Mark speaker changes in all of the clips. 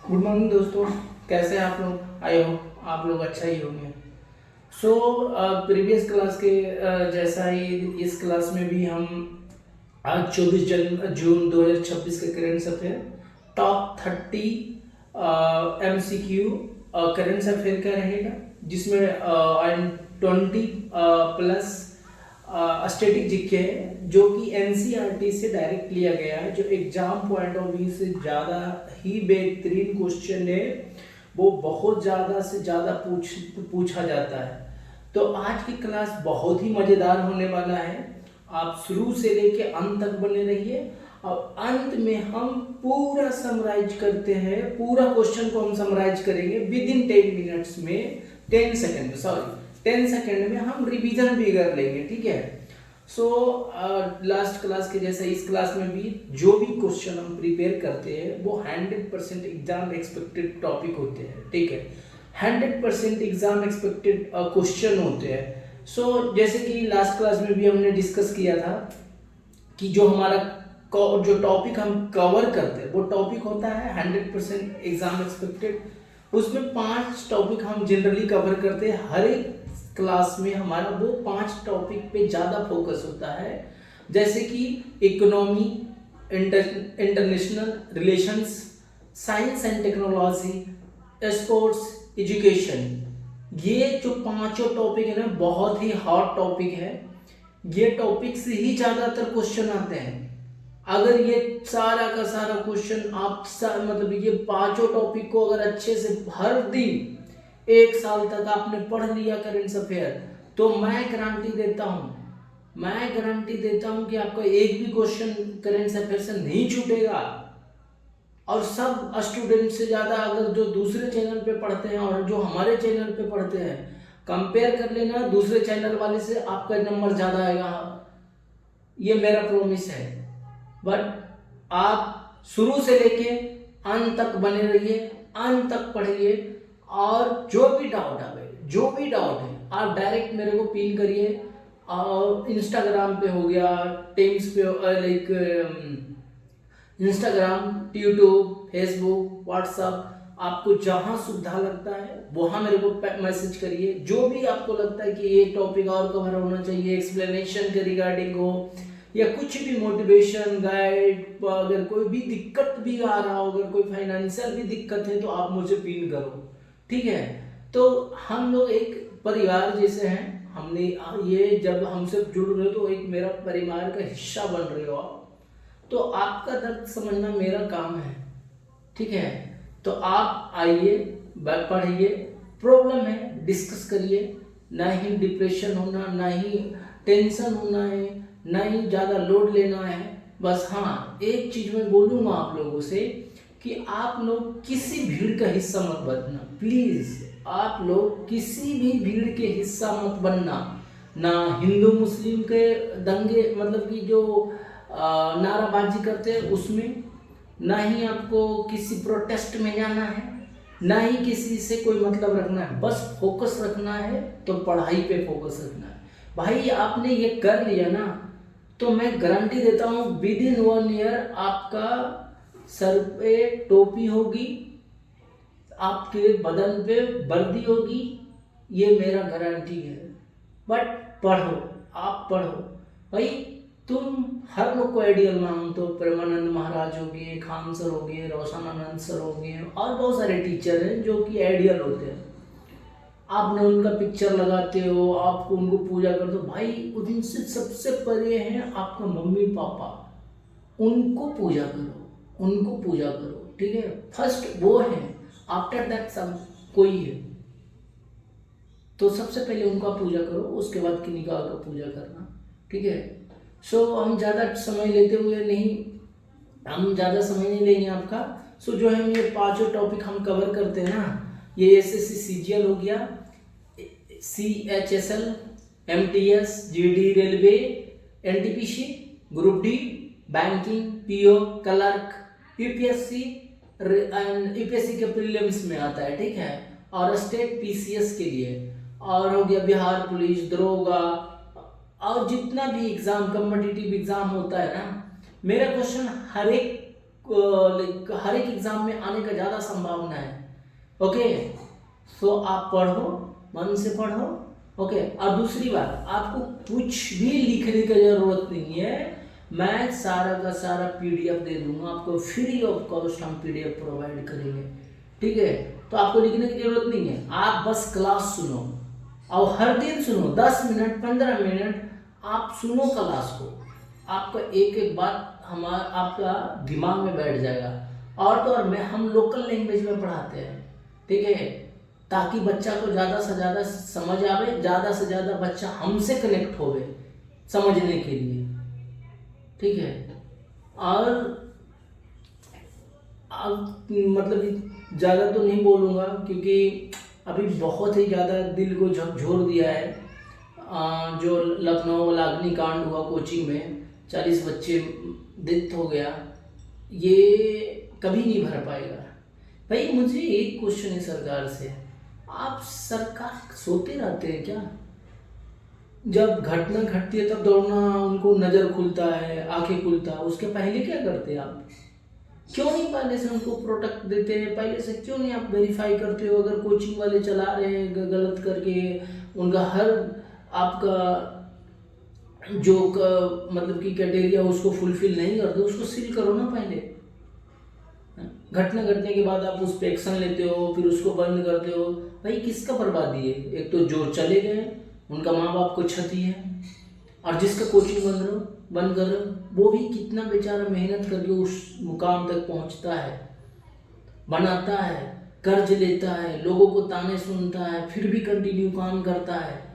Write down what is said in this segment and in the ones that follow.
Speaker 1: Good morning दोस्तों, कैसे हैं आप लोग। आई होप आप लोग अच्छा ही होंगे। सो प्रीवियस क्लास के जैसा ही इस क्लास में भी हम आज 24 जून 2026 के current affair top 30 MCQ current affair का रहेगा, जिसमें 20 प्लस स्टैटिक जीके है, जो कि एनसीईआरटी से डायरेक्ट लिया गया है, जो एग्जाम पॉइंट ऑफ व्यू से ज़्यादा ही बेहतरीन क्वेश्चन है। वो बहुत ज़्यादा से ज़्यादा पूछा जाता है। तो आज की क्लास बहुत ही मज़ेदार होने वाला है। आप शुरू से लेके अंत तक बने रहिए, और अंत में हम पूरा समराइज करते हैं। पूरा क्वेश्चन को हम समराइज करेंगे विद इन 10 मिनट्स में, 10 सेकेंड में, सॉरी 10 सेकेंड में हम रिवीजन भी कर लेंगे, ठीक है। सो लास्ट क्लास के जैसा इस क्लास में भी जो भी क्वेश्चन हम प्रिपेयर करते हैं वो 100% एग्जाम एक्सपेक्टेड टॉपिक होते हैं, ठीक है। 100% एग्जाम एक्सपेक्टेड क्वेश्चन होते हैं। सो जैसे कि लास्ट क्लास में भी हमने डिस्कस किया था कि जो हमारा जो टॉपिक हम कवर करते हैं वो टॉपिक होता है 100% एग्जाम एक्सपेक्टेड। उसमें 5 टॉपिक हम जनरली कवर करते हैं। हर एक क्लास में हमारा वो 5 टॉपिक पे ज़्यादा फोकस होता है, जैसे कि economy, international relations, science and technology, sports, education. ये जो 5 टॉपिक है ना, बहुत ही हॉट टॉपिक है। ये टॉपिक से ही ज़्यादातर क्वेश्चन आते हैं। अगर ये सारा का सारा क्वेश्चन आप मतलब ये 5 टॉपिक को अगर अच्छे से हर दिन 1 साल तक आपने पढ़ लिया करेंट अफेयर, तो मैं गारंटी देता हूं कि आपका एक भी क्वेश्चन करेंट अफेयर से नहीं छूटेगा। और सब स्टूडेंट से ज़्यादा अगर जो दूसरे चैनल पे पढ़ते हैं और जो हमारे चैनल पे पढ़ते हैं, कंपेयर कर लेना, दूसरे चैनल वाले से आपका नंबर ज़्यादा आएगा, ये मेरा प्रॉमिस है। बट आप शुरू से लेके अंत तक बने रहिए, अंत तक पढ़िए, और जो भी डाउट है आप डायरेक्ट मेरे को पिन करिए। और इंस्टाग्राम पे हो गया, टीम्स पे, like Instagram, YouTube, Facebook, WhatsApp, आपको जहाँ सुविधा लगता है वहाँ मेरे को मैसेज करिए। जो भी आपको लगता है कि ये टॉपिक और कवर होना चाहिए, एक्सप्लेनेशन के रिगार्डिंग हो या कुछ भी मोटिवेशन गाइड, अगर कोई भी दिक्कत भी आ रहा हो, अगर कोई फाइनेंशियल भी दिक्कत है, तो आप मुझे पिन करो, ठीक है। तो हम लोग एक परिवार जैसे हैं। हमने ये जब हमसे जुड़ रहे हो तो एक मेरा परिवार का हिस्सा बन रहे हो आप, तो आपका दर्द समझना मेरा काम है, ठीक है। तो आप आइए, पढ़िए, प्रॉब्लम है डिस्कस करिए। ना ही डिप्रेशन होना, ना ही टेंशन होना है, ना ही ज़्यादा लोड लेना है। बस हाँ, एक चीज़ मैं बोलूँगा आप लोगों से कि आप लोग किसी भीड़ का हिस्सा मत बनना, प्लीज़। आप लोग किसी भी भीड़ के हिस्सा मत बनना। ना हिंदू मुस्लिम के दंगे, मतलब कि जो नाराबाजी करते हैं उसमें, ना ही आपको किसी प्रोटेस्ट में जाना है, ना ही किसी से कोई मतलब रखना है। बस फोकस रखना है तो पढ़ाई पे फोकस रखना है। भाई आपने ये कर लिया ना, तो मैं गारंटी देता हूँ विद इन 1 ईयर आपका सर पे टोपी होगी, आपके बदन पे वर्दी होगी, ये मेरा गारंटी है। बट पढ़ो, आप पढ़ो भाई। तुम हर लोग को आइडियल मानते हो, प्रेमानंद महाराज हो गए, खान सर हो गए, रोशन आनंद सर हो गए, और बहुत सारे टीचर हैं जो कि आइडियल होते हैं। आपने उनका पिक्चर लगाते हो, आपको उनको पूजा करते हो। भाई उनसे सबसे परे हैं आपका मम्मी पापा, उनको पूजा करो, ठीक है। फर्स्ट वो है, आफ्टर दैट सब कोई है। तो सबसे पहले उनका पूजा करो, उसके बाद किन्हीं का पूजा करना, ठीक है। सो हम ज़्यादा समय लेते हुए नहीं, हम ज़्यादा समय नहीं लेंगे आपका। सो जो हम ये 5 टॉपिक हम कवर करते हैं ना, ये एसएससी सीजीएल हो गया, CHSL, MTS, GD railway, NTPC, group D, banking, PO, clerk, UPSC के प्रीलिम्स में आता है, ठीक है। और स्टेट PCS के लिए, और हो गया बिहार पुलिस, दरोगा, और जितना भी एग्जाम, कॉम्पिटिटिव एग्जाम होता है ना, मेरा क्वेश्चन हर एक लाइक हर एक एग्जाम में आने का ज़्यादा संभावना है। ओके, सो आप पढ़ो, मन से पढ़ो। ओके, और दूसरी बात, आपको कुछ भी लिखने की जरूरत नहीं है, मैं सारा का सारा पीडीएफ दे दूंगा आपको, फ्री ऑफ कॉस्ट हम पीडीएफ प्रोवाइड करेंगे। ठीक है, तो आपको लिखने की जरूरत नहीं है, आप बस क्लास सुनो और हर दिन सुनो, 10 मिनट 15 मिनट आप सुनो क्लास को, आपका एक एक बात आपका दिमाग में बैठ जाएगा। और तो और हम लोकल लैंग्वेज में पढ़ाते हैं, ठीक है, ताकि बच्चा को ज़्यादा से ज़्यादा समझ आवे, ज़्यादा से ज़्यादा बच्चा हमसे कनेक्ट होवे समझने के लिए। ठीक है, और अब मतलब ज़्यादा तो नहीं बोलूँगा क्योंकि अभी बहुत ही ज़्यादा दिल को झकझोर दिया है। जो लखनऊ वाला अग्निकांड हुआ कोचिंग में, 40 बच्चे डेथ हो गया, ये कभी नहीं भर पाएगा। भाई मुझे एक क्वेश्चन है सरकार से, आप सरकार सोते रहते हैं क्या? जब घटना घटती है तब दौड़ना, उनको नज़र खुलता है, आंखें खुलता है, उसके पहले क्या करते हैं आप? क्यों नहीं पहले से उनको प्रोटेक्ट देते हैं? पहले से क्यों नहीं आप वेरीफाई करते हो? अगर कोचिंग वाले चला रहे हैं गलत करके, उनका हर आपका जो मतलब कि क्राइटेरिया उसको फुलफिल नहीं करते, उसको सील करो ना पहले। घटना घटने के बाद आप उस पर एक्शन लेते हो, फिर उसको बंद करते हो। भाई किसका बर्बादी है? एक तो जो चले गए उनका माँ बाप को क्षति है, और जिसका कोचिंग बंद कर रहे हो वो भी कितना बेचारा मेहनत करके उस मुकाम तक पहुंचता है, बनाता है, कर्ज लेता है, लोगों को ताने सुनता है, फिर भी कंटिन्यू काम करता है,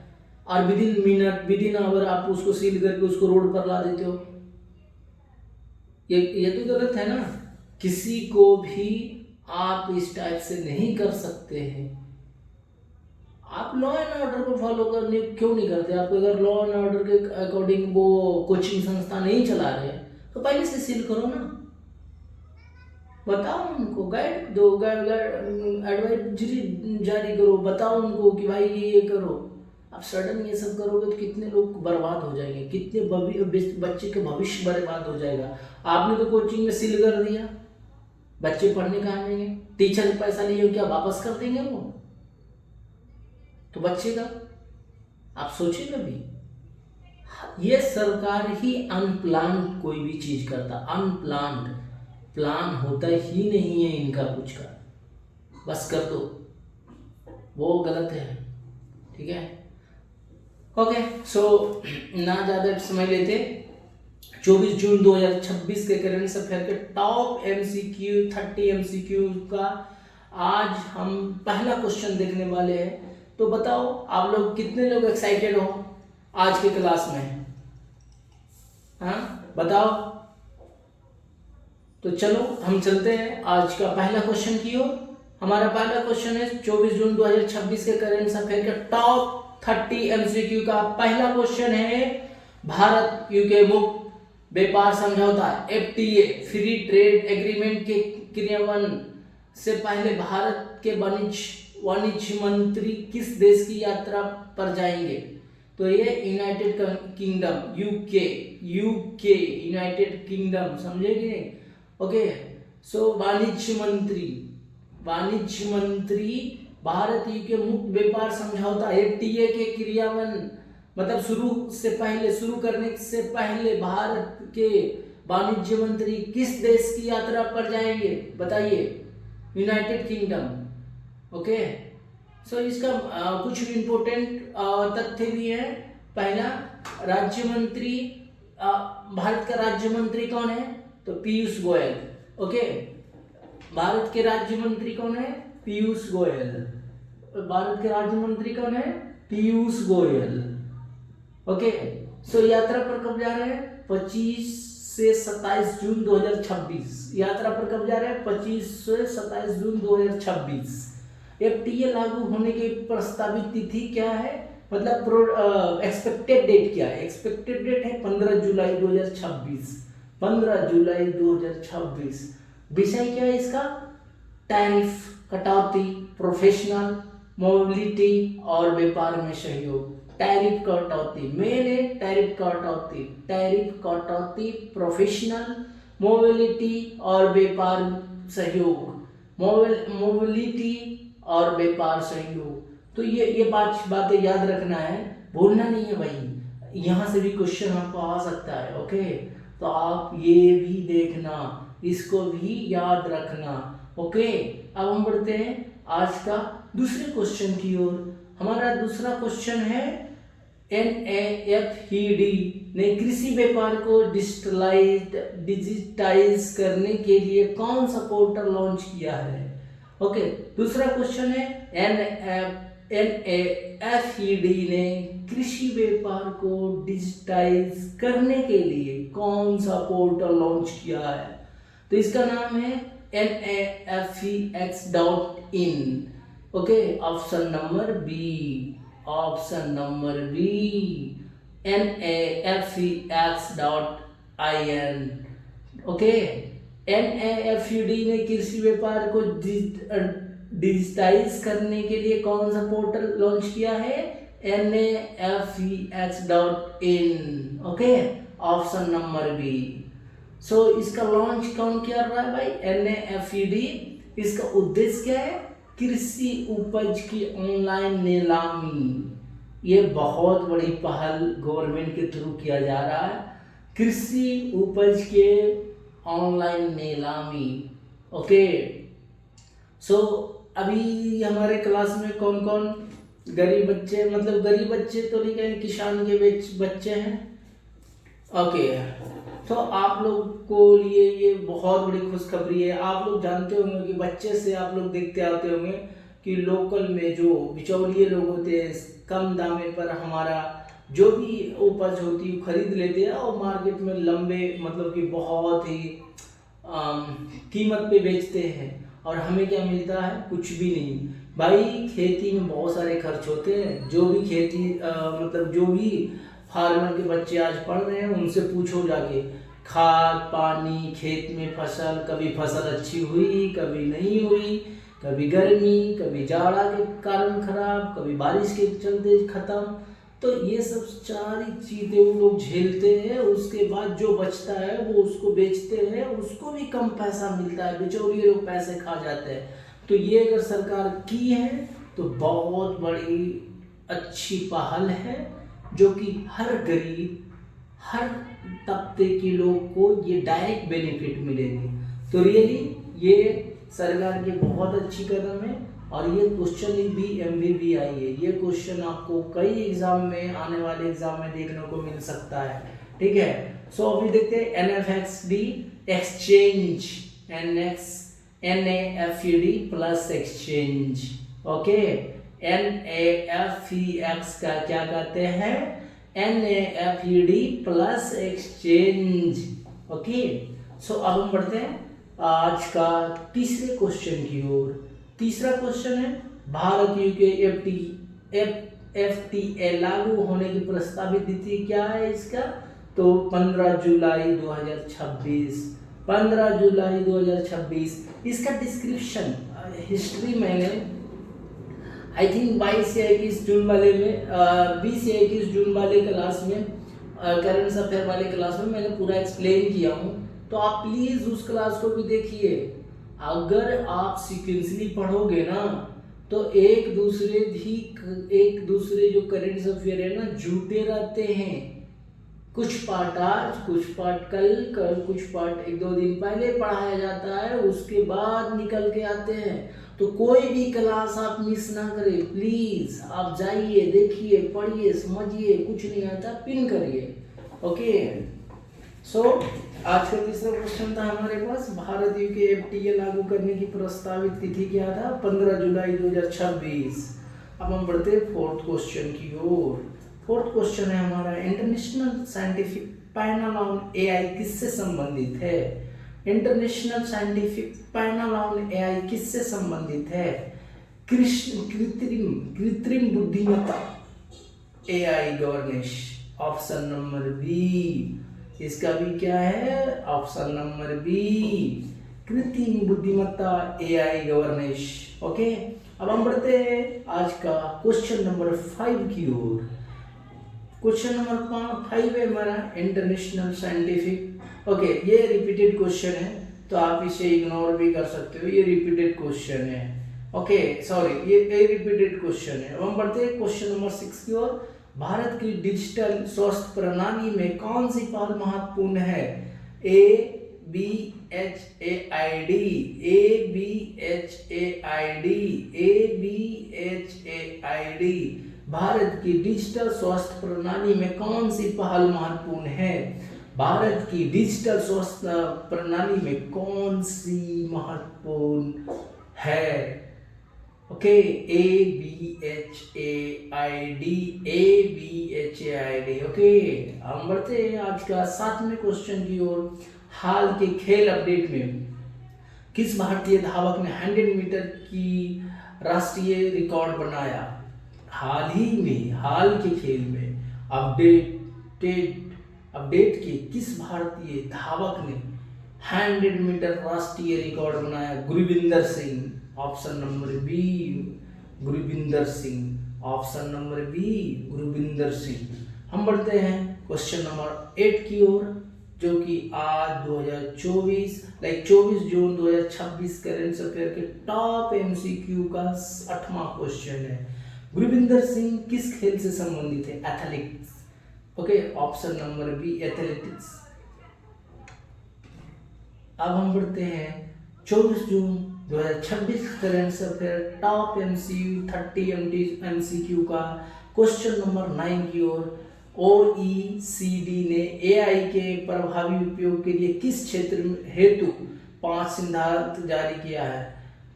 Speaker 1: और विदिन आवर आप उसको सील करके उसको रोड पर ला देते हो। ये तो गलत है ना। किसी को भी आप इस टाइप से नहीं कर सकते हैं। आप लॉ एंड ऑर्डर को फॉलो करने क्यों नहीं करते? आप अगर लॉ एंड ऑर्डर के अकॉर्डिंग वो कोचिंग संस्था नहीं चला रहे तो पहले से सील करो ना। बताओ उनको, गाइड दो, एडवाइजरी जारी करो, बताओ उनको कि भाई ये करो। आप सडन ये सब करोगे तो कितने लोग बर्बाद हो जाएंगे, कितने बच्चे के भविष्य बर्बाद हो जाएगा। आपने तो कोचिंग में सील कर दिया, बच्चे पढ़ने कहाँ जाएंगे? टीचर पैसा लिए क्या वापस कर देंगे वो? तो बच्चे का आप सोचिए कभी। ये सरकार ही अनप्लान कोई भी चीज करता, अनप्लान्ड प्लान होता ही नहीं है इनका कुछ का, बस कर दो, वो गलत है। ठीक है, ओके, सो ना ज़्यादा समय लेते, 24 जून 2026 के करंट अफेयर के टॉप MCQ 30 MCQ का आज हम पहला क्वेश्चन देखने वाले हैं। तो बताओ आप लोग कितने लोग एक्साइटेड हो आज के क्लास में? हाँ बताओ। तो चलो हम चलते हैं आज का पहला क्वेश्चन की ओर। हमारा पहला क्वेश्चन है 24 जून 2026 के करंट अफेयर के टॉप 30 MCQ का पहला क्वेश्चन है, भारत यूके मुक्त व्यापार समझौता FTA फ्री ट्रेड एग्रीमेंट के क्रियान्वयन से पहले भारत के वाणिज्य मंत्री किस देश की यात्रा पर जाएंगे? तो ये United kingdom, UK United kingdom, समझे कि नहीं? ओके, सो वाणिज्य मंत्री भारत यूके मुक्त व्यापार समझौता FTA के क्रियान्वयन मतलब शुरू करने से पहले भारत के वाणिज्य मंत्री किस देश की यात्रा पर जाएंगे? बताइए। United kingdom. ओके, सो इसका कुछ इम्पोर्टेंट तथ्य भी है। पहला, राज्य मंत्री, भारत का राज्य मंत्री कौन है? तो पीयूष गोयल। ओके, भारत के राज्य मंत्री कौन है? पीयूष गोयल। भारत के राज्य मंत्री कौन है? पीयूष गोयल। ओके, सो यात्रा पर कब जा रहे हैं? 25 से 27 जून 2026। यात्रा पर कब जा रहे हैं? 25 से 27 जून 2026। FTA लागू होने की प्रस्तावित तिथि क्या है? मतलब एक्सपेक्टेड डेट क्या है? एक्सपेक्टेड डेट है 15 जुलाई 2026। 15 जुलाई 2026। विषय क्या है इसका? टैरिफ कटौती, प्रोफेशनल मोबिलिटी और व्यापार में सहयोग। टैरिफ कटौती, मेन है टैरिफ कटौती, प्रोफेशनल मोबिलिटी और व्यापार सहयोग, मोबिलिटी और व्यापार सहयोग। तो ये बातें याद रखना है, भूलना नहीं है भाई, यहाँ से भी क्वेश्चन आपको आ सकता है। ओके, तो आप ये भी देखना, इसको भी याद रखना। ओके, अब हम बढ़ते हैं आज का दूसरे क्वेश्चन की ओर। हमारा दूसरा क्वेश्चन है NAFED ने कृषि व्यापार को डिजिटाइज करने के लिए कौन सा पोर्टल लॉन्च किया है। ओके, दूसरा क्वेश्चन है NAFED ने कृषि व्यापार को डिजिटाइज करने के लिए कौन सा पोर्टल लॉन्च किया है। तो इसका नाम है NAFEX.in। Okay, option number B NAFEX.in। Okay, NAFED ने कृषि व्यापार को डिजिटाइज करने के लिए कौन सा पोर्टल लॉन्च किया है, NAFEX.in। Okay, option number b. So इसका लॉन्च कौन किया रहा है भाई, NAFED। इसका उद्देश्य क्या है, कृषि उपज की ऑनलाइन नीलामी। ये बहुत बड़ी पहल गवर्नमेंट के थ्रू किया जा रहा है, कृषि उपज के ऑनलाइन नीलामी। ओके, सो अभी हमारे क्लास में कौन कौन गरीब बच्चे, मतलब गरीब बच्चे तो नहीं कहें, किसान के बच्चे हैं। ओके, तो आप लोग को लिए ये बहुत बड़ी खुशखबरी है। आप लोग जानते होंगे कि बच्चे से आप लोग देखते आते होंगे कि लोकल में जो बिचौलिए लोग होते हैं कम दामे पर हमारा जो भी उपज होती है खरीद लेते हैं और मार्केट में लंबे मतलब कि बहुत ही कीमत पे बेचते हैं, और हमें क्या मिलता है, कुछ भी नहीं भाई। खेती में बहुत सारे खर्च होते हैं, जो भी खेती मतलब जो भी फार्मर के बच्चे आज पढ़ रहे हैं उनसे पूछो जाके, खाद पानी खेत में फसल, कभी फसल अच्छी हुई कभी नहीं हुई, कभी गर्मी कभी जाड़ा के कारण खराब, कभी बारिश के चलते खत्म। तो ये सब सारी चीज़ें वो लोग झेलते हैं, उसके बाद जो बचता है वो उसको बेचते हैं, उसको भी कम पैसा मिलता है, बिचौलिए लोग पैसे खा जाते हैं। तो ये अगर सरकार की है तो बहुत बड़ी अच्छी पहल है, जो कि हर गरीब हर तबके के लोग को ये डायरेक्ट बेनिफिट मिलेगी। तो रियली ये सरकार की बहुत अच्छी कदम है, और ये क्वेश्चन भी MBB आई है। ये क्वेश्चन आपको कई एग्जाम में, आने वाले एग्जाम में देखने को मिल सकता है। ठीक है, सो अभी देखते हैं NFXD exchange, NAFED plus exchange. Okay, NAFEX का क्या कहते हैं, NAFED plus exchange. Okay, so अब हम बढ़ते हैं आज का तीसरे क्वेश्चन की ओर। तीसरा क्वेश्चन है, भारत UK FTA लागू होने की प्रस्तावित तिथि क्या है इसका। तो 15 जुलाई 2026, 15 जुलाई 2026। इसका डिस्क्रिप्शन हिस्ट्री मैंने आई थिंक 22 से 21 जून वाले में 20 से 21 जून वाले क्लास में, करंट अफेयर वाले क्लास में मैंने पूरा एक्सप्लेन किया हूँ, तो आप प्लीज़ उस क्लास को भी देखिए। अगर आप सीक्वेंसली पढ़ोगे ना तो एक दूसरे जो करंट अफेयर है ना जुड़ते रहते हैं। कुछ पार्ट आज, कुछ पार्ट कल, कुछ पार्ट 1-2 दिन पहले पढ़ाया जाता है, उसके बाद निकल के आते हैं। तो कोई भी क्लास आप मिस ना करें प्लीज। आप जाइए, देखिए, पढ़िए, समझिए, कुछ नहीं आता पिन करिए। ओके, सो आज का तीसरा क्वेश्चन था हमारे पास, भारत UK FTA लागू करने की प्रस्तावित तिथि क्या था, 15 जुलाई 2026। अब हम बढ़ते हैं फोर्थ क्वेश्चन की ओर। फोर्थ क्वेश्चन है हमारा, international scientific panel on AI किससे संबंधित है। International scientific panel on AI किससे संबंधित है, कृत्रिम बुद्धिमत्ता AI governance. Option number B, इसका भी क्या है, ऑप्शन नंबर बी, कृत्रिम बुद्धिमत्ता AI गवर्नेंस। ओके, अब हम बढ़ते हैं आज का क्वेश्चन नंबर 5 की ओर। क्वेश्चन नंबर 5 है हमारा, इंटरनेशनल साइंटिफिक ओके, ये रिपीटेड क्वेश्चन है तो आप इसे इग्नोर भी कर सकते हो, ये रिपीटेड क्वेश्चन है। ओके सॉरी, ये रिपीटेड क्वेश्चन है। अब हम बढ़ते हैं क्वेश्चन नंबर 6 की ओर। भारत की डिजिटल स्वास्थ्य प्रणाली में कौन सी पहल महत्वपूर्ण है? ABHAID, ABHAID। भारत की डिजिटल स्वास्थ्य प्रणाली में कौन सी पहल महत्वपूर्ण है? भारत की डिजिटल स्वास्थ्य प्रणाली में कौन सी महत्वपूर्ण है? Okay, ABHAID, ABHAID। ओके, हम बढ़ते हैं आज का 7वें क्वेश्चन की ओर। हाल के खेल अपडेट में किस भारतीय धावक ने 100 मीटर की राष्ट्रीय रिकॉर्ड बनाया? हाल के खेल में अपडेट के किस भारतीय धावक ने 100 मीटर राष्ट्रीय रिकॉर्ड बनाया? Gurvinder Singh, option number B Gurvinder Singh, option number B Gurvinder Singh. हम बढ़ते हैं क्वेश्चन नंबर 8 की ओर, जो कि आज 24 जून 2026 करेंट अफेयर के टॉप MCQ का 8वां क्वेश्चन है। गुरविंदर सिंह किस खेल से संबंधित है? Athletics. Okay, option number B athletics. अब हम बढ़ते हैं 24 जून 2026 current affair top MCQ 30 MCQ का क्वेश्चन नंबर 9 की ओर। OECD ने AI के प्रभावी उपयोग के लिए किस क्षेत्र हेतु 5 सिद्धांत जारी किया है?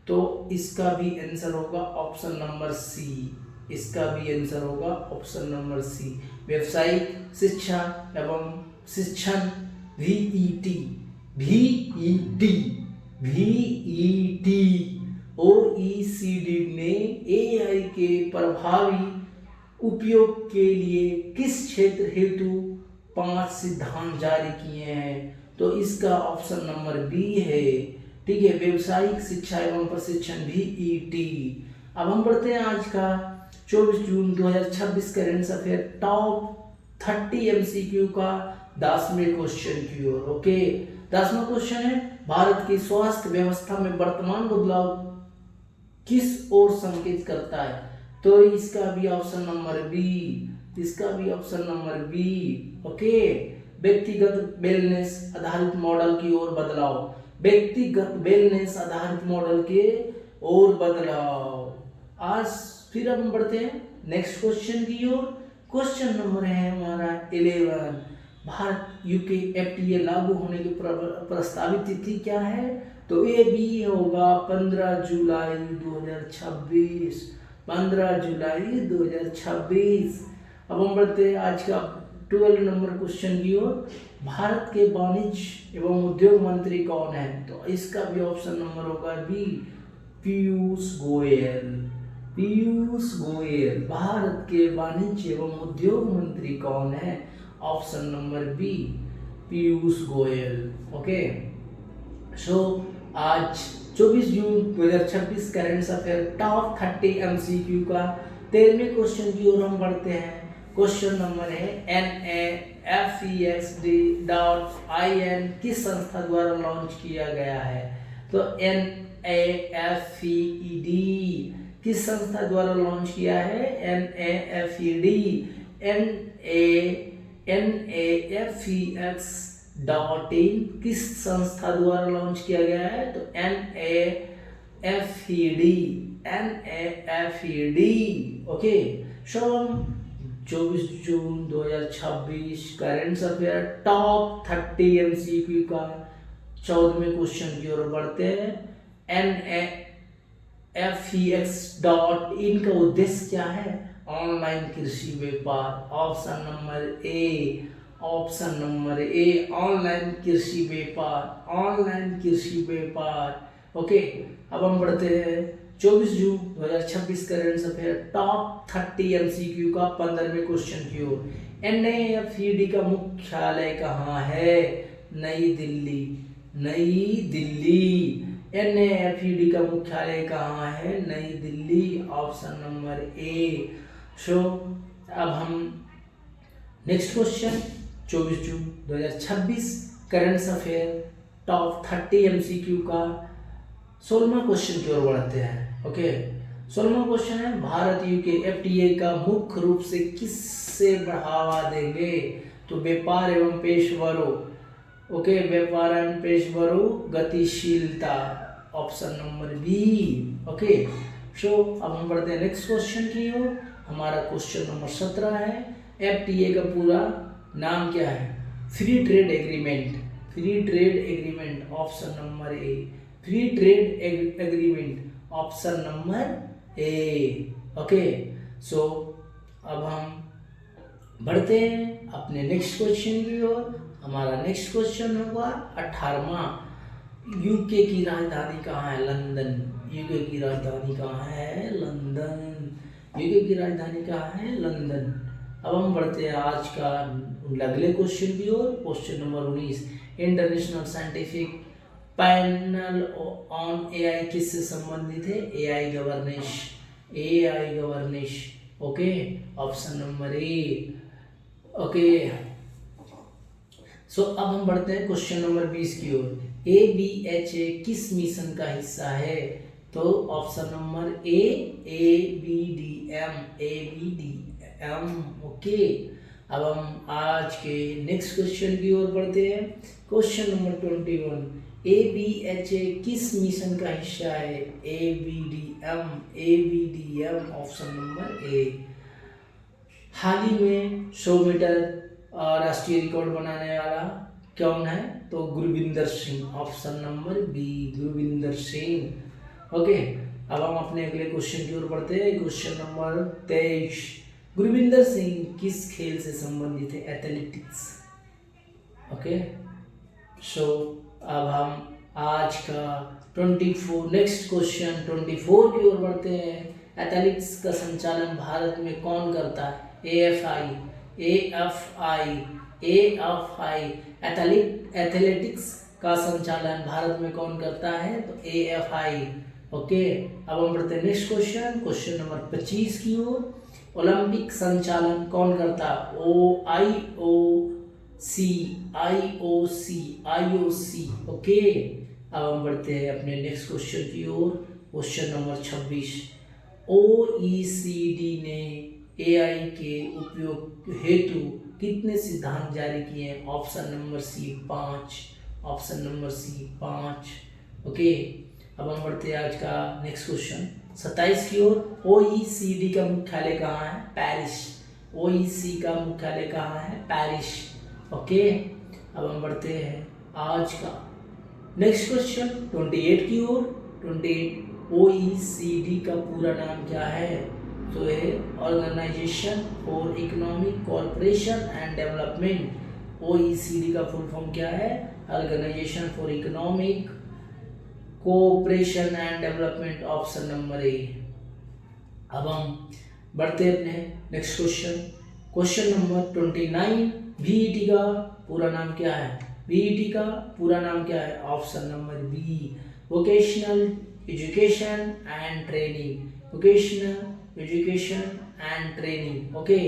Speaker 1: तो इसका भी आंसर होगा ऑप्शन नंबर सी। इसका भी आंसर होगा ऑप्शन नंबर सी, व्यावसायिक शिक्षा एवं शिक्षण, VET। OECD ने AI के प्रभावी उपयोग के लिए किस क्षेत्र हेतु 5 सिद्धांत जारी किए हैं? तो इसका ऑप्शन नंबर बी है, ठीक है, व्यावसायिक शिक्षा एवं प्रशिक्षण, VET। अब हम बढ़ते हैं आज का 24 जून 2026 करेंट अफेयर टॉप 30 MCQ का 10वें क्वेश्चन की ओर। ओके, 10वां क्वेश्चन है, भारत की स्वास्थ्य व्यवस्था में वर्तमान बदलाव किस ओर संकेत करता है? तो इसका भी ऑप्शन नंबर बी, ओके, व्यक्तिगत वेलनेस आधारित मॉडल की ओर बदलाव, व्यक्तिगत वेलनेस आधारित मॉडल के ओर बदलाव। आज फिर हम बढ़ते हैं नेक्स्ट क्वेश्चन की ओर। क्वेश्चन नंबर है हमारा 11। भारत UK FTA लागू होने की प्रस्तावित तिथि क्या है? तो ये भी होगा 15 जुलाई 2026, 15 जुलाई 2026। अब हम बढ़ते हैं आज का 12 नंबर क्वेश्चन की ओर। भारत के वाणिज्य एवं उद्योग मंत्री कौन है? तो इसका भी ऑप्शन नंबर होगा बी, पीयूष गोयल। भारत के वाणिज्य एवं उद्योग मंत्री कौन है? Option number b, Piyush Goyal. Okay, so आज 24 जून 2026 करेंट अफेयर टॉप 30 MCQ का 13वें क्वेश्चन की ओर हम बढ़ते हैं। क्वेश्चन नंबर है NAFED.IN किस संस्था द्वारा लॉन्च किया गया है? तो NAFED किस संस्था द्वारा लॉन्च किया है? NAFED.IN किस संस्था द्वारा लॉन्च किया गया है? तो NAFED। ओके, सो 24 जून 2026 करेंट अफेयर टॉप 30 MCQ का 14वें क्वेश्चन की ओर बढ़ते हैं। NAFEX.IN का उद्देश्य क्या है? ऑनलाइन कृषि व्यापार, ऑप्शन नंबर ए ऑनलाइन कृषि व्यापार। ओके, अब हम बढ़ते हैं 24 जून 2026 करेंट अफेयर टॉप 30 MCQ का 15वें क्वेश्चन की ओर। NAFED का मुख्यालय कहाँ है? नई दिल्ली। NAFED का मुख्यालय कहाँ है? नई दिल्ली, ऑप्शन नंबर ए। सो अब हम नेक्स्ट क्वेश्चन 24 जून 2026 करंट अफेयर टॉप 30 एमसीक्यू का 16वां क्वेश्चन की ओर बढ़ते हैं। ओके, 16वां क्वेश्चन है भारत यूके एफटीए का मुख्य रूप से किससे बढ़ावा देंगे? तो व्यापार एवं पेशेवरों, ओके, व्यापार एवं पेशेवरों गतिशीलता, option number b. Okay, so अब हम बढ़ते हैं नेक्स्ट क्वेश्चन की ओर। हमारा क्वेश्चन नंबर 17 है, एफटीए का पूरा नाम क्या है? Free trade agreement, free trade agreement, option number a. Free trade agreement, option number a. Okay, so अब हम बढ़ते हैं अपने नेक्स्ट क्वेश्चन की ओर। हमारा नेक्स्ट क्वेश्चन होगा 18वां, यूके की राजधानी कहाँ है? लंदन। यूके की राजधानी कहाँ है? लंदन। यूके की राजधानी कहाँ है? लंदन। अब हम बढ़ते हैं आज का अगले क्वेश्चन की ओर। Question number 19, international scientific panel on AI किससे संबंधित है? AI governance, AI governance. Okay, option number a. Okay, so अब हम बढ़ते हैं क्वेश्चन नंबर 20 की ओर। एबीएचए किस मिशन का हिस्सा है? तो ऑप्शन नंबर ए, एबीडीएम, एबीडीएम। ओके, अब हम आज के नेक्स्ट क्वेश्चन की ओर बढ़ते हैं। क्वेश्चन नंबर 21, एबीएचए किस मिशन का हिस्सा है? एबीडीएम, एबीडीएम, ऑप्शन नंबर ए। हाल ही में 100 मीटर राष्ट्रीय रिकॉर्ड बनाने वाला कौन है? तो Gurvinder Singh, option number B, Gurvinder Singh. Okay, अब हम अपने अगले क्वेश्चन की ओर बढ़ते हैं। क्वेश्चन नंबर 23, गुरविंदर सिंह किस खेल से संबंधित है? एथलेटिक्स। ओके, सो अब हम आज का 24 नेक्स्ट क्वेश्चन 24 की ओर बढ़ते हैं। एथलेटिक्स का संचालन भारत में कौन करता है? AFI, AFI, AFI. एथलेटिक्स का संचालन भारत में कौन करता है? तो एएफआई। ओके, अब हम बढ़ते हैं नेक्स्ट क्वेश्चन, क्वेश्चन नंबर 25 की ओर। ओलंपिक संचालन कौन करता है? IOC, IOC, IOC. ओके, अब हम बढ़ते हैं अपने नेक्स्ट क्वेश्चन की ओर। क्वेश्चन नंबर 26, ओईसीडी ने एआई के उपयोग हेतु कितने सिद्धांत जारी किए हैं? Option number C 5, option number C 5। Okay, अब हम बढ़ते हैं आज का नेक्स्ट क्वेश्चन 27 की ओर। ओईसीडी का मुख्यालय कहाँ है? पेरिस। ओईसी का मुख्यालय कहाँ है? पेरिस। ओके, अब हम बढ़ते हैं आज का नेक्स्ट क्वेश्चन 28 की ओर। 28, ओईसीडी का पूरा नाम क्या है? तो है organisation for economic cooperation and development. OECD का फुल फॉर्म क्या है? Organisation for economic cooperation and development, option number A. अब हम बढ़ते हैं अपने next question, question number 29, BET का पूरा नाम क्या है? बीईटी का पूरा नाम क्या है? Option number B, vocational education and training, vocational education and training. Okay,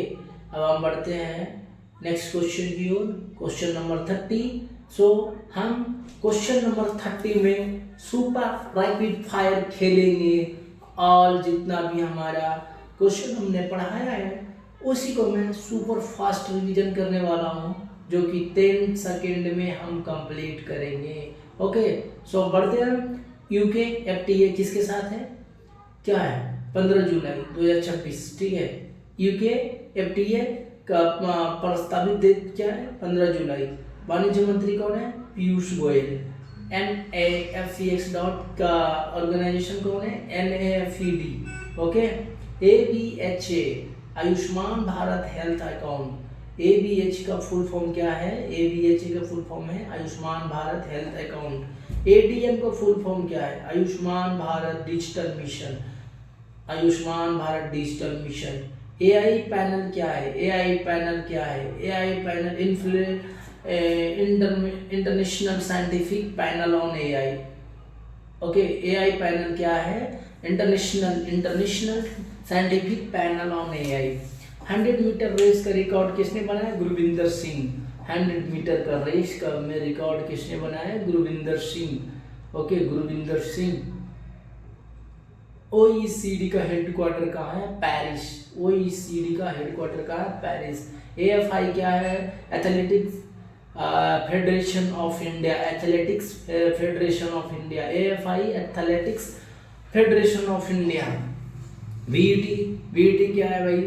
Speaker 1: अब हम बढ़ते हैं नेक्स्ट क्वेश्चन की ओर, क्वेश्चन नंबर 30। सो हम क्वेश्चन नंबर 30 में सुपर रैपिड फायर खेलेंगे और जितना भी हमारा क्वेश्चन हमने पढ़ाया है उसी को मैं सुपर फास्ट रिवीजन करने वाला हूँ, जो कि 10 सेकेंड में हम कंप्लीट करेंगे। ओके, सो बढ़ते हैं। यूके एफटीए किसके साथ है? क्या है? 15 जुलाई 2026, ठीक है। यूके एफटीए का प्रस्तावित डेट क्या है? 15 जुलाई। वाणिज्य मंत्री कौन है? पीयूष गोयल। NAFEX का ऑर्गेनाइजेशन कौन है? NAFED। Okay, ABHA Ayushman Bharat health account. ABH का फुल फॉर्म क्या है? ABHA का फुल फॉर्म है Ayushman Bharat health account. ADM का फुल फॉर्म क्या है? Ayushman Bharat digital mission, Ayushman Bharat digital mission. AI panel क्या है? AI पैनल क्या है? AI panel international scientific panel on AI। Okay, AI panel क्या है? International scientific panel on AI। 100 metre race का रिकॉर्ड किसने बनाया? गुरविंदर सिंह। 100 मीटर का रेस का में रिकॉर्ड किसने बनाया? गुरविंदर सिंह। ओके, गुरविंदर सिंह। OECD का हेडक्वार्टर कहाँ है? पेरिस। OECD का हेडक्वार्टर कहाँ है? पेरिस। AFI क्या है? Athletics federation of India. Athletics federation of India. AFI athletics federation of India. VET क्या है भाई?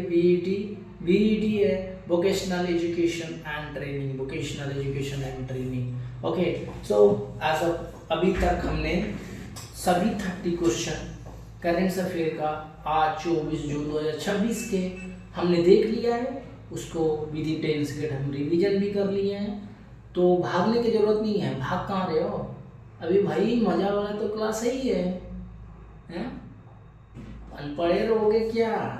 Speaker 1: VET है vocational education and training. Vocational education and training. Okay, so as अभी तक हमने सभी 30 क्वेश्चन करेंट अफेयर का आज 24 जून 2026 के हमने देख लिया है। उसको विद इन टेंस के हम रिवीजन भी कर लिए हैं, तो भागने की जरूरत नहीं है। भाग कहाँ रहे हो? अभी भाई मजा वाला तो क्लास ही है, हैं? अनपढ़े रहोगे क्या?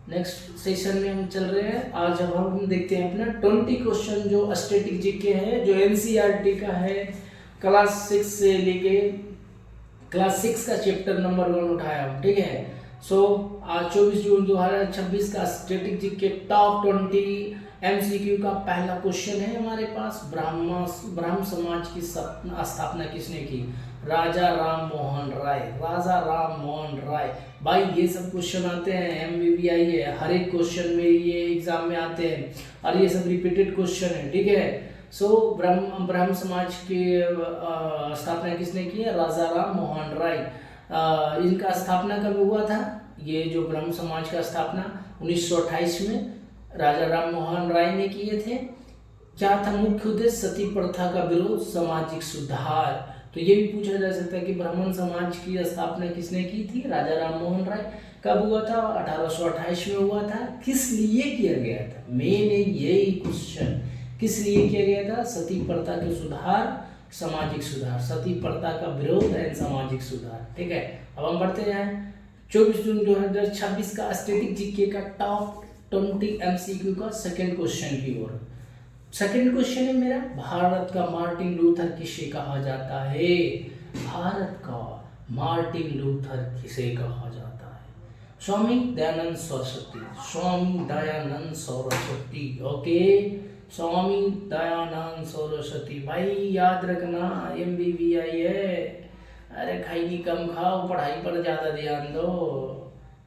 Speaker 1: नेक्स्ट सेशन में हम चल रहे हैं। आज अब हम देखते हैं अपना 20 क्वेश्चन जो स्टैटिक जीके है, जो NCERT का है। क्लास 6 से लेके क्लास 6 का चैप्टर नंबर 1 उठाया हम, ठीक है। सो आज 24 जून 2026 का स्टैटिक जीके टॉप 20 MCQ का पहला क्वेश्चन है हमारे पास। ब्राह्म समाज की स्थापना किसने की? राजा राम मोहन राय। राजा राम मोहन राय। भाई ये सब क्वेश्चन आते हैं, MBBI है, हर एक क्वेश्चन में ये एग्जाम में आते हैं और ये सब रिपीटेड क्वेश्चन है, ठीक है। सो ब्राह्म समाज की स्थापना किसने की है? राजा राम मोहन राय। इनका स्थापना कब हुआ था? ये जो ब्राह्म समाज का स्थापना 1928 में राजा राम मोहन राय ने किए थे। क्या था मुख्य उद्देश्य? सती प्रथा का विरोध, सामाजिक सुधार। तो ये भी पूछा जा सकता है कि ब्राह्मण समाज की स्थापना किसने की थी? राजा राम मोहन राय। कब हुआ था? 1828 में हुआ था। किस लिए किया गया था? मेन यही क्वेश्चन, किस लिए किया गया था? सती प्रथा के सुधार, सामाजिक सुधार। सती प्रथा का विरोध एंड सामाजिक सुधार, ठीक है। अब हम बढ़ते जाएं 24 जून 2026 का स्टैटिक जीके का टॉप 20 MCQ का सेकंड क्वेश्चन की ओर। सेकंड क्वेश्चन है मेरा, भारत का मार्टिन लूथर किसे कहा जाता है? भारत का मार्टिन लूथर किसे कहा जाता है? स्वामी दयानंद सरस्वती। स्वामी दयानंद सरस्वती। ओके, स्वामी दयानंद सरस्वती। भाई याद रखना, MBBI है। अरे खैनी कम खाओ, पढ़ाई पर ज्यादा ध्यान दो।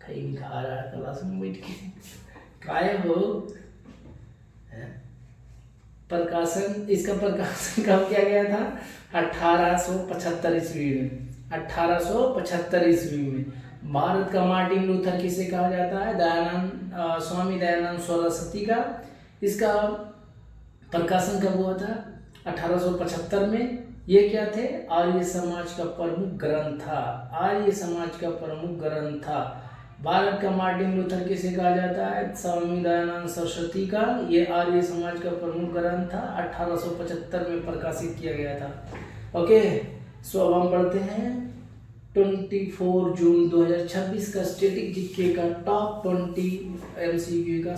Speaker 1: खैनी खा रहा है क्लास में बैठ के, काय हो? प्रकाशन, इसका प्रकाशन कब किया गया था? 1875 ईस्वी में। 1875 ईस्वी में। भारत का मार्टिन लूथर किसे कहा जाता है? स्वामी दयानंद सरस्वती का। इसका प्रकाशन कब हुआ था? 1875 में। ये क्या थे? आर्य समाज का प्रमुख ग्रंथ था। आर्य समाज का प्रमुख ग्रंथ था। भारत का मार्टिन लूथर किसे कहा जाता है? स्वामी दयानंद सरस्वती का। ये आर्य समाज का प्रमुख ग्रंथ था, 1875 में प्रकाशित किया गया था। ओके, सो अब हम पढ़ते हैं 24 जून 2026 का स्टैटिक जीके का टॉप 20 MCQ का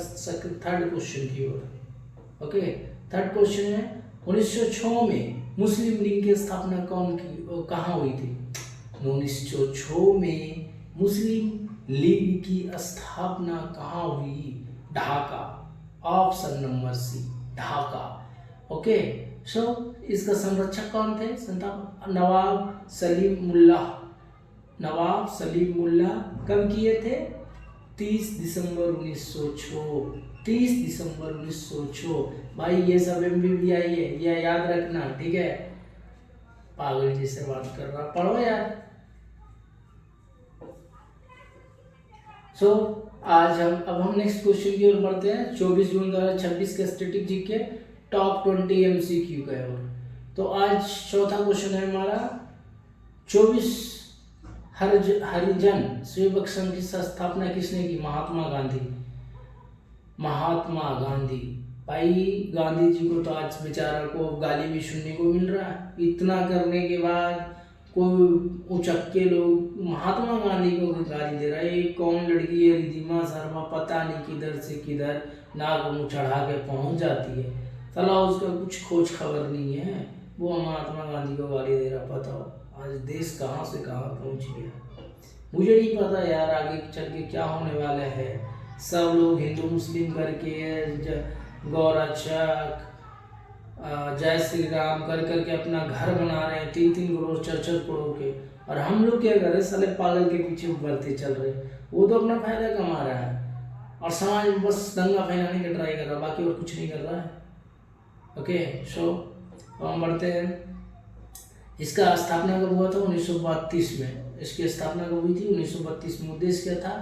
Speaker 1: थर्ड क्वेश्चन की ओर। ओके, थर्ड क्वेश्चन है 1906 में मुस्लिम लीग की स्थापना कहाँ हुई थी? 1906 में मुस्लिम लीग की स्थापना कहाँ हुई? Dhaka. Option number c, Dhaka. Okay, so इसका संरक्षक कौन थे? नवाब सलीम मुल्ला। नवाब सलीम मुल्ला कब किए थे? 30 दिसंबर 1906। 30 दिसंबर 1906। भाई ये सब MBBI है, ये याद रखना, ठीक है। पागल जी से बात कर रहा, पढ़ो यार। सो आज अब हम नेक्स्ट क्वेश्चन की ओर बढ़ते हैं। 24 जून 2026 के स्टैटिक जीके टॉप 20 MCQ का ओर। तो आज चौथा क्वेश्चन है हमारा, 24 हरिजन सेवक संघ की स्थापना किसने की? महात्मा गांधी। महात्मा गांधी। भाई गांधी जी को तो आज बेचारा को गाली भी सुनने को मिल रहा है। इतना करने के बाद कोई उचक्के लोग महात्मा गांधी को गाली दे रहा है। कौन लड़की है रिधिमा शर्मा, पता नहीं किधर से किधर नाक मुँह चढ़ा के पहुंच जाती है। चला उसका कुछ खोज खबर नहीं है, वो महात्मा गांधी को गाली दे रहा। पता हो आज देश कहाँ से कहाँ पहुंच गया। मुझे नहीं पता यार आगे चल के क्या होने वाला है। सब लोग हिंदू मुस्लिम करके गौरचक, जय श्री राम कर करके अपना घर बना रहे हैं 3-3 करोड़ 4-4 करोड़ के, और हम लोग क्या कर रहे हैं, साले पागल के पीछे बढ़ते चल रहे। वो तो अपना फायदा कमा रहा है और समाज में बस दंगा फैलाने का ट्राई कर रहा है, बाकी और कुछ नहीं कर रहा है। ओके, सो हम बढ़ते हैं। इसका स्थापना कब हुआ था? 1932 में। इसकी स्थापना कब हुई थी? 1932 में। उद्देश्य क्या था?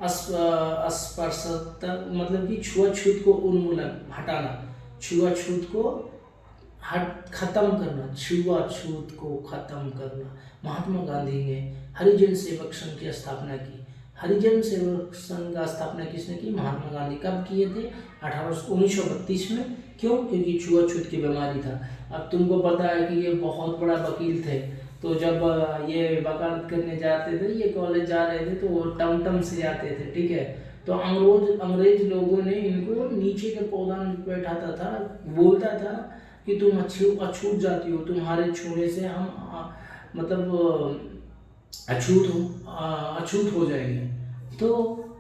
Speaker 1: अस्पृश्यता मतलब कि छुआछूत को उन्मूलन, हटाना, छुआछूत को खत्म करना, छुआछूत को खत्म करना। महात्मा गांधी ने हरिजन सेवक संघ की स्थापना की। हरिजन सेवक संघ का स्थापना किसने की? महात्मा गांधी। कब किए थे? 1932 में। क्यों? क्योंकि छुआछूत की बीमारी था। अब तुमको पता है कि ये बहुत बड़ा वकील थे, तो जब ये वकालत करने जाते थे, ये कॉलेज जा रहे थे, तो वो टमटम से आते थे, ठीक है। तो अंग्रेज लोगों ने इनको नीचे के पौधा में बैठाता था, बोलता था कि तुम अछूत जाती हो, तुम्हारे छूने से हम मतलब अछूत हो जाएंगे। तो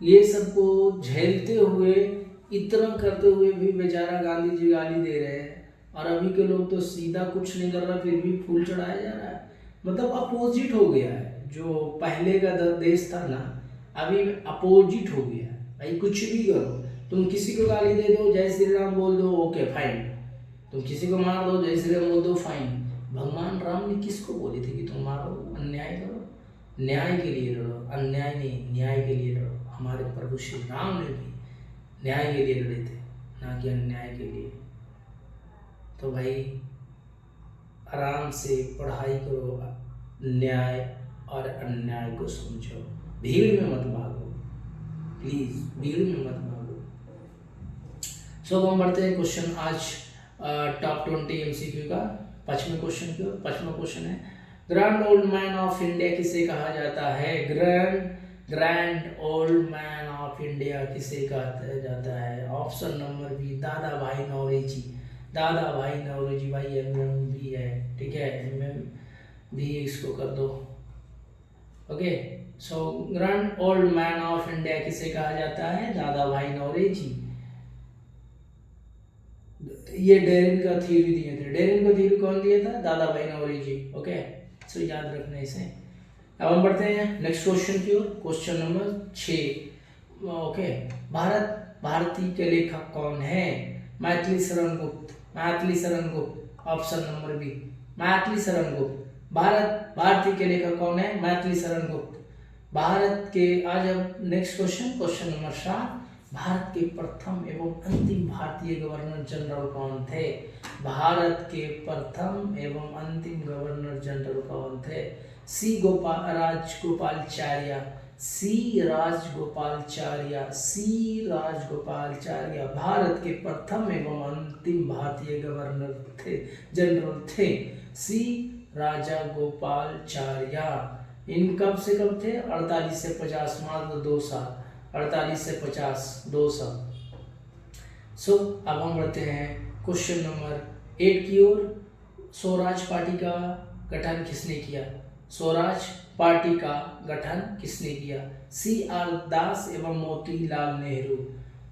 Speaker 1: ये सबको झेलते हुए, इतना करते हुए भी बेचारा गांधी जी गाली दे रहे हैं, और अभी के लोग तो सीधा कुछ नहीं कर रहा, फिर भी फूल चढ़ाया जा रहा है। मतलब अपोजिट हो गया है। जो पहले का देश था ना, अभी अपोजिट हो गया है। भाई कुछ भी करो, तुम किसी को गाली दे दो, जय श्री राम बोल दो, ओके फाइन। तुम किसी को मार दो, जय श्री राम बोल दो, फाइन। भगवान राम ने किसको बोली थी कि तुम मारो, अन्याय करो, न्याय के लिए लड़ो, अन्याय नहीं, न्याय के लिए लड़ो। हमारे प्रभु श्री राम ने भी न्याय के लिए लड़े थे, ना कि अन्याय के लिए। तो भाई आराम से पढ़ाई करो, न्याय और अन्याय को समझो, भीड़ में मत भागो, प्लीज भीड़ में मत भागो। सो हम बढ़ते हैं क्वेश्चन आज टॉप 20 एमसीक्यू का 5वें क्वेश्चन की ओर। 5वां क्वेश्चन है, grand old man of India किसे कहा जाता है? Grand old man of India किसे कहा जाता है? ऑप्शन नंबर बी, दादा भाई नौरोजी। दादा भाई नौरोजी, भाई एमएम भी है, ठीक है, एमएम भी इसको कर दो। Okay, so grand old man of India किसे कहा जाता है? दादा भाई नौरोजी। ये डेरिन का थ्योरी दिए थे। डेरिन का थ्योरी कौन दिया था? दादा भाई नौरोजी। ओके, सो याद रखना इसे। अब हम बढ़ते हैं नेक्स्ट क्वेश्चन की ओर। Question number 6। ओके, भारती के लेखक कौन है? Maithili Sharan Gupt. Maithili Sharan Gupt, option number B, Maithili Sharan Gupt. Bharti के लेखक कौन है? मैथिली शरण गुप्त। भारत के, आज अब नेक्स्ट क्वेश्चन नंबर 7। भारत के प्रथम एवं अंतिम भारतीय गवर्नर जनरल कौन थे? भारत के प्रथम एवं अंतिम गवर्नर जनरल कौन थे? सी राजगोपालाचार्य, सी राजगोपालाचार्य भारत के प्रथम एवं अंतिम भारतीय गवर्नर थे, जनरल थे, सी राजगोपालाचार्य। इन कब से कब थे? 48 से 50, मात्र 2 साल, 48 से 50, 2 साल। सो अब हम बढ़ते हैं क्वेश्चन नंबर 8 की ओर। स्वराज पार्टी का गठन किसने किया? स्वराज पार्टी का गठन किसने किया? CR दास एवं मोतीलाल नेहरू।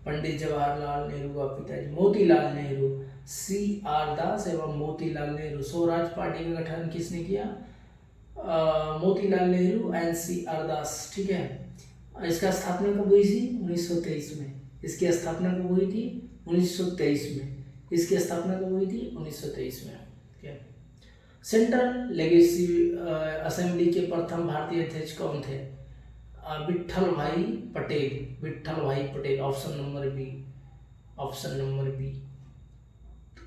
Speaker 1: पंडित जवाहरलाल नेहरू का पिताजी मोतीलाल नेहरू, CR दास एवं मोतीलाल नेहरू। स्वराज पार्टी का गठन किसने किया? मोतीलाल नेहरू एंड CR दास, ठीक है। इसका स्थापना कब हुई थी? 1923 में। इसकी स्थापना कब हुई थी? 1923 में। इसकी स्थापना कब हुई थी? 1923 में। सेंट्रल लेगेसी असेंबली के प्रथम भारतीय अध्यक्ष कौन थे? विट्ठल भाई Patel. Vithalbhai Patel, option number B, option number B.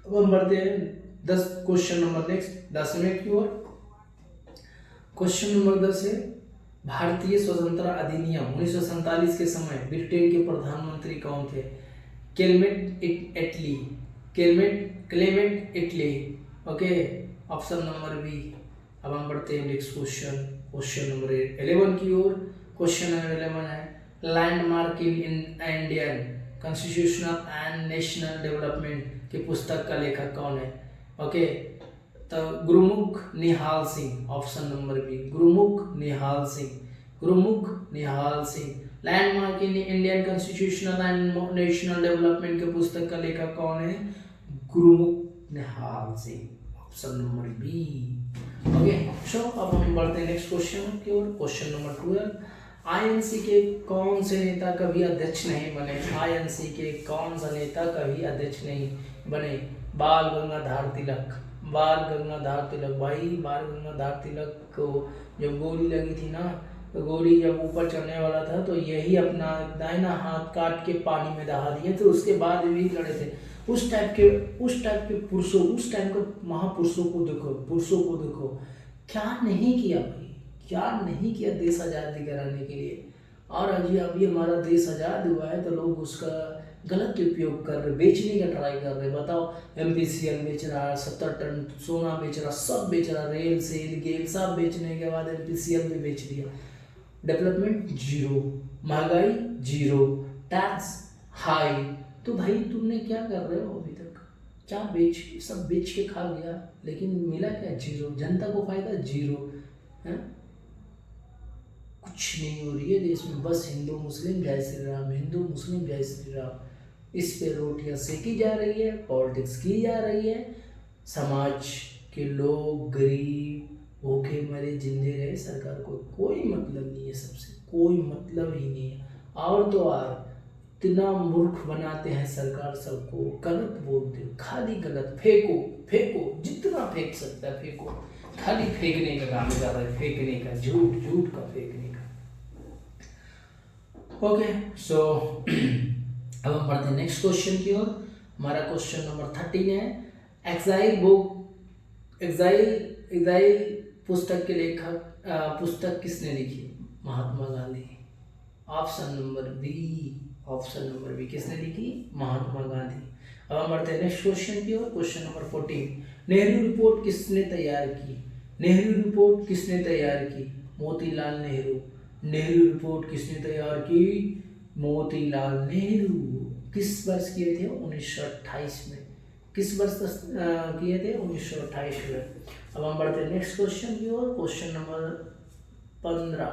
Speaker 1: अब हम बढ़ते हैं 10 क्वेश्चन नंबर नेक्स्ट 10वें की ओर। क्वेश्चन नंबर 10 है, भारतीय स्वतंत्रता अधिनियम 1947 के समय ब्रिटेन के प्रधानमंत्री कौन थे? Clement Attlee. Okay, option number B. अब हम बढ़ते हैं नेक्स्ट क्वेश्चन नंबर 11 की ओर। क्वेश्चन नंबर 11 है, landmark in Indian constitutional and national development की पुस्तक का लेखक कौन है? ओके, तो Gurmukh Nihal Singh, option number b, Gurmukh Nihal Singh. Landmark in Indian constitutional and national development के पुस्तक का लेखक कौन है? Gurmukh Nihal Singh, option number b. Okay, so अब हम बढ़ते हैं नेक्स्ट क्वेश्चन की ओर। क्वेश्चन नंबर 12, आईएनसी के कौन से नेता कभी अध्यक्ष नहीं बने? आईएनसी के कौन सा नेता कभी अध्यक्ष नहीं बने? बाल गंगाधर तिलक। बाल गंगाधर तिलक, भाई बाल गंगाधर तिलक को जब गोली लगी थी ना, तो गोली जब ऊपर चढ़ने वाला था तो यही अपना दाहिना हाथ काट के पानी में दहा दिए थे, उसके बाद भी लड़े थे। उस टाइप के पुरुषों, उस टाइम के महापुरुषों को देखो, क्या नहीं किया भाई, क्या नहीं किया देश आज़ादी कराने के लिए। और अभी हमारा देश आज़ाद हुआ है तो लोग उसका गलत उपयोग कर रहे, बेचने का ट्राई कर रहे। बताओ, एमपीसीएल बेच रहा है, 70 टन सोना बेच रहा, सब बेच रहा, रेल सेल गेल सब बेचने के बाद एमपीसीएल भी बेच दिया। डेवलपमेंट जीरो, महंगाई जीरो, टैक्स हाई। तो भाई तुमने क्या कर रहे हो अभी तक? क्या सब बेच के खा गया, लेकिन मिला क्या? जीरो। जनता को फायदा जीरो है, कुछ नहीं हो रही है देश में। बस हिंदू मुस्लिम जय श्री राम, हिंदू मुस्लिम जय श्री राम, इस पे रोटियां सेकी जा रही है, पॉलिटिक्स की जा रही है। समाज के लोग गरीब भूखे मरे जिंदे रहे, सरकार को कोई मतलब नहीं है, सबसे कोई मतलब ही नहीं है। और तो और इतना मूर्ख बनाते हैं सरकार सबको, गलत बोलते, खाली गलत, फेंको जितना फेंक सकता है फेंको, खाली फेंकने का काम कर रहा है, फेंकने का, झूठ का फेंकने का। ओके, सो अब हम बढ़ते हैं नेक्स्ट क्वेश्चन की ओर। हमारा क्वेश्चन नंबर 13 है, एग्जाइल पुस्तक के लेखक, पुस्तक किसने लिखी? महात्मा गांधी। ऑप्शन नंबर बी किसने लिखी? महात्मा गांधी। अब हम बढ़ते हैं नेक्स्ट क्वेश्चन की ओर। क्वेश्चन नंबर 14, नेहरू रिपोर्ट किसने तैयार की? नेहरू रिपोर्ट किसने तैयार की? मोतीलाल नेहरू। नेहरू रिपोर्ट किसने तैयार की? मोतीलाल नेहरू। किस वर्ष किए थे? 1928 में। किस वर्ष किए थे? 1928 में। अब हम बढ़ते हैं नेक्स्ट क्वेश्चन की ओर। क्वेश्चन नंबर 15,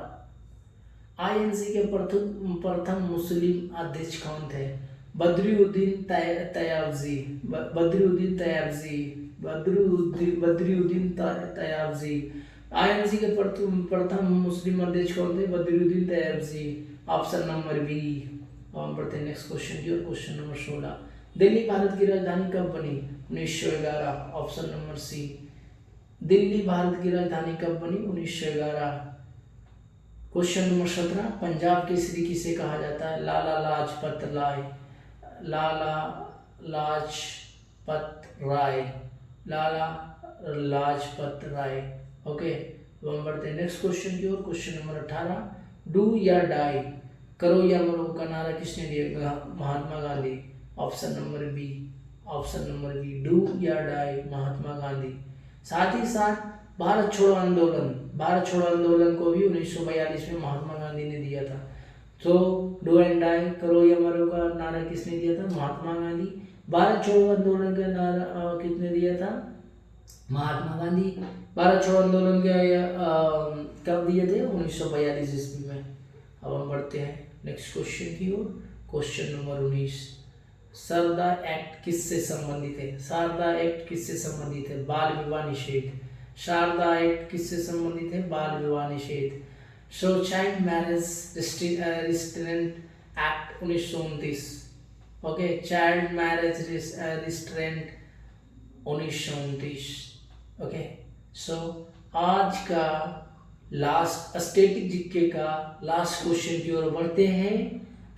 Speaker 1: आईएनसी के प्रथम मुस्लिम अध्यक्ष कौन थे? बद्रुद्दीन तयाब्जी। आईएनसी के प्रथम मुस्लिम अध्यक्ष कौन थे? Badruddin Tyabji, option number B. हम बढ़ते हैं नेक्स्ट क्वेश्चन की ओर। क्वेश्चन नंबर 16, दिल्ली भारत की राजधानी कब बनी? 1911, option number C. Delhi Bharat की राजधानी कब बनी? 1911। क्वेश्चन नंबर 17, पंजाब केसरी किसे कहा जाता है? लाला लाजपत राय। लाला लाजपत राय। ओके, तो हम बढ़ते हैं नेक्स्ट क्वेश्चन की ओर। क्वेश्चन नंबर 18, डू या डाई, करो या मरो का नारा किसने दिया? Mahatma Gandhi. Option number B, do या डाई, महात्मा गांधी। साथ ही साथ भारत छोड़ो आंदोलन को भी 1942 में महात्मा गांधी ने दिया था। तो डू एंड डाई, करो या मरो का नारा किसने दिया था? महात्मा गांधी। भारत छोड़ो आंदोलन का नारा किसने दिया था? महात्मा गांधी। भारत छोड़ो आंदोलन के कब दिए थे? 1942 ईस्वी में। अब हम बढ़ते हैं नेक्स्ट क्वेश्चन की ओर। क्वेश्चन नंबर 19, शारदा एक्ट किससे संबंधित है? शारदा एक्ट किससे संबंधित है? बाल विवाह निषेध। शारदा एक्ट किससे संबंधित है? बाल विवाह निषेध। So child marriage restraint act 1929। Okay, child marriage restraint 1929। Okay, so आज का लास्ट स्टैटिक जीके का लास्ट क्वेश्चन की ओर बढ़ते हैं।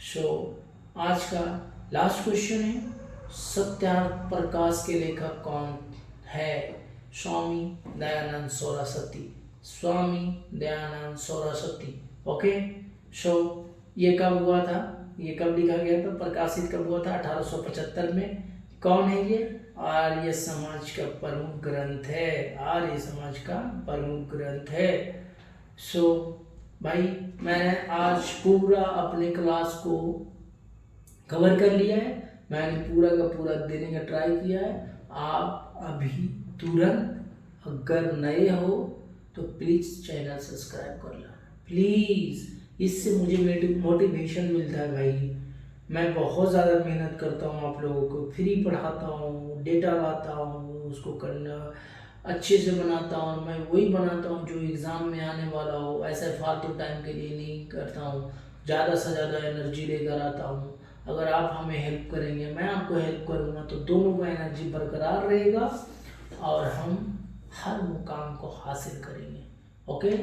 Speaker 1: सो आज का लास्ट क्वेश्चन है, सत्यार्थ प्रकाश के लेखक कौन है? स्वामी दयानंद सरस्वती। ओके, सो ये कब हुआ था? ये कब लिखा गया था? प्रकाशित कब हुआ था? 1875 में। कौन है ये? आर्य समाज का प्रमुख ग्रंथ है। आर्य समाज का प्रमुख ग्रंथ है। सो भाई, मैंने आज पूरा अपने क्लास को कवर कर लिया है। मैंने पूरा का पूरा देने का ट्राई किया है। आप अभी तुरंत अगर नए हो तो प्लीज़ चैनल सब्सक्राइब कर लेना, प्लीज़। इससे मुझे मोटिवेशन मिलता है भाई। मैं बहुत ज़्यादा मेहनत करता हूँ, आप लोगों को फ्री पढ़ाता हूँ, डेटा लाता हूँ, उसको करना अच्छे से बनाता हूँ। मैं वही बनाता हूँ जो एग्ज़ाम में आने वाला हो, ऐसे फालतू टाइम के लिए नहीं करता हूँ। ज़्यादा से ज़्यादा एनर्जी लेकर आता हूँ। अगर आप हमें हेल्प करेंगे, मैं आपको हेल्प करूँगा, तो दोनों का एनर्जी बरकरार रहेगा और हम हर मुकाम को हासिल करेंगे। Okay,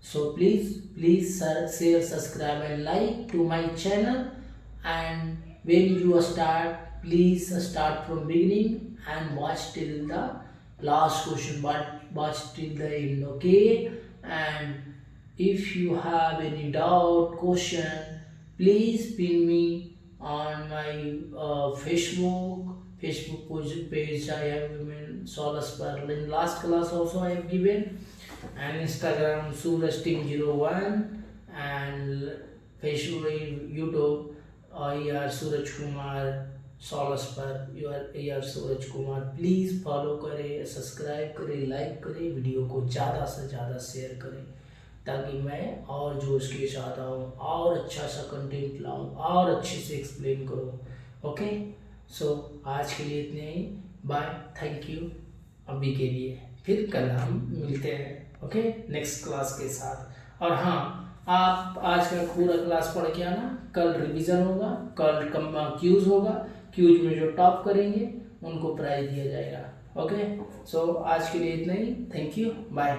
Speaker 1: so please share, subscribe and like to my channel, and when you start, please start from beginning and watch till the last question, but watch till the end. Okay, and if you have any doubt, question, please pin me on my Facebook page. I have given Solace Pearl in last class also I have given, and Instagram Suraj Team 01, and Facebook, YouTube AR Suraj Kumar Solace पर AR Suraj Kumar. Please follow करें, subscribe करें, like करें, video को ज़्यादा से ज़्यादा share करें, ताकि मैं और जोश के साथ आऊँ और अच्छा सा कंटेंट लाऊँ और अच्छे से एक्सप्लेन करूँ। ओके, सो आज के लिए इतने ही। बाय, थैंक यू अभी के लिए, फिर कल हम मिलते हैं। ओके, नेक्स्ट क्लास के साथ। और हाँ, आप आज का पूरा क्लास पढ़ के आना, कल रिवीजन होगा, कल क्यूज होगा। क्यूज में जो टॉप करेंगे उनको प्राइज दिया जाएगा। ओके, सो आज के लिए इतना ही। Thank you, bye.